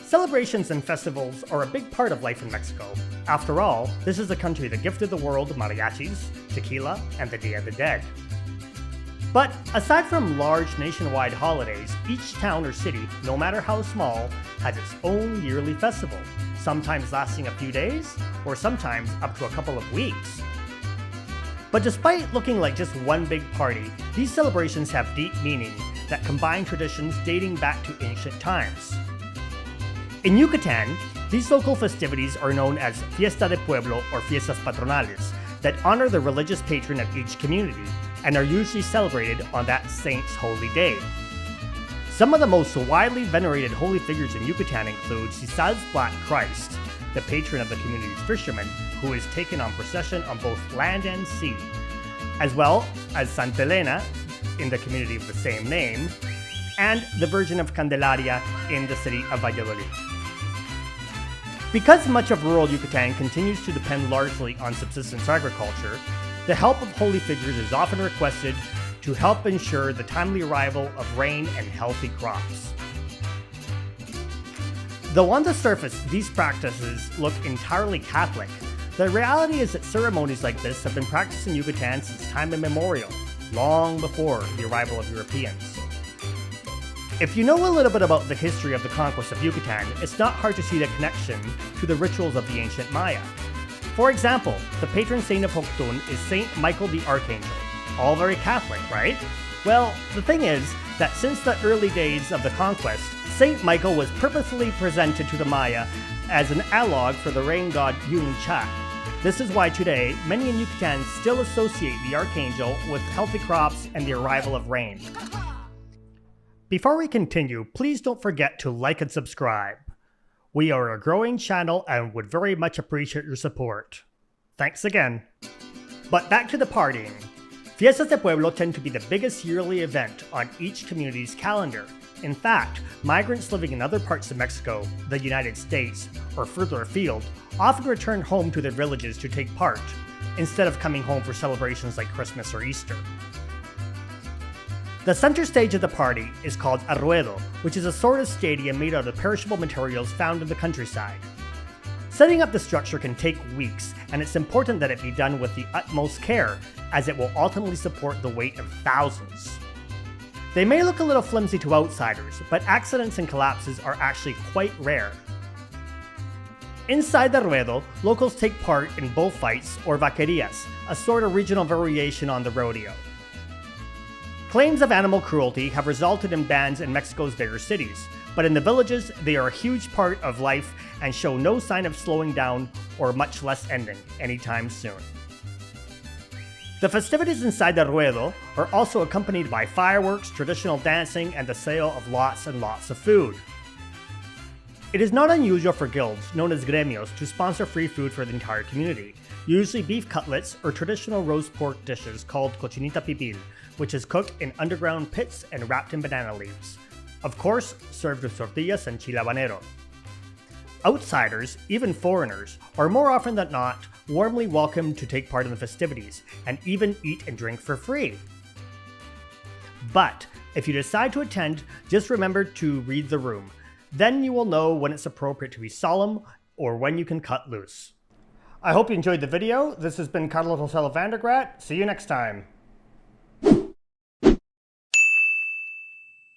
Celebrations and festivals are a big part of life in Mexico. After all, this is the country that gifted the world mariachis, tequila, and the Day of the Dead. But aside from large nationwide holidays, each town or city, no matter how small, has its own yearly festival, sometimes lasting a few days, or sometimes up to a couple of weeks. But despite looking like just one big party, these celebrations have deep meaning that combine traditions dating back to ancient times. In Yucatán, these local festivities are known as Fiesta de Pueblo or Fiestas Patronales that honor the religious patron of each community and are usually celebrated on that saint's holy day. Some of the most widely venerated holy figures in Yucatán include Sisal's Black Christ, the patron of the community's fishermen, who is taken on procession on both land and sea, as well as Santa Elena in the community of the same name, and the Virgin of Candelaria in the city of Valladolid. Because much of rural Yucatán continues to depend largely on subsistence agriculture, the help of holy figures is often requested to help ensure the timely arrival of rain and healthy crops. Though on the surface these practices look entirely Catholic, the reality is that ceremonies like this have been practiced in Yucatán since time immemorial, long before the arrival of Europeans. If you know a little bit about the history of the conquest of Yucatán, it's not hard to see the connection to the rituals of the ancient Maya. For example, the patron saint of Joctún is Saint Michael the Archangel. All very Catholic, right? Well, the thing is that since the early days of the conquest, Saint Michael was purposefully presented to the Maya as an analog for the rain god Yunchak. This is why today, many in Yucatán still associate the Archangel with healthy crops and the arrival of rain. Before we continue, please don't forget to like and subscribe. We are a growing channel and would very much appreciate your support. Thanks again. But back to the partying. Fiestas de Pueblo tend to be the biggest yearly event on each community's calendar. In fact, migrants living in other parts of Mexico, the United States, or further afield often return home to their villages to take part, instead of coming home for celebrations like Christmas or Easter. The center stage of the party is called a ruedo, which is a sort of stadium made out of perishable materials found in the countryside. Setting up the structure can take weeks, and it's important that it be done with the utmost care, as it will ultimately support the weight of thousands. They may look a little flimsy to outsiders, but accidents and collapses are actually quite rare. Inside the ruedo, locals take part in bullfights or vaquerias, a sort of regional variation on the rodeo. Claims of animal cruelty have resulted in bans in Mexico's bigger cities, but in the villages, they are a huge part of life and show no sign of slowing down or much less ending anytime soon. The festivities inside the ruedo are also accompanied by fireworks, traditional dancing, and the sale of lots and lots of food. It is not unusual for guilds, known as gremios, to sponsor free food for the entire community, usually beef cutlets or traditional roast pork dishes called cochinita pibil, which is cooked in underground pits and wrapped in banana leaves. Of course, served with tortillas and chile habanero. Outsiders, even foreigners, are more often than not warmly welcomed to take part in the festivities, and even eat and drink for free. But if you decide to attend, just remember to read the room. Then you will know when it's appropriate to be solemn or when you can cut loose. I hope you enjoyed the video. This has been Carlos Vandergrat. See you next time.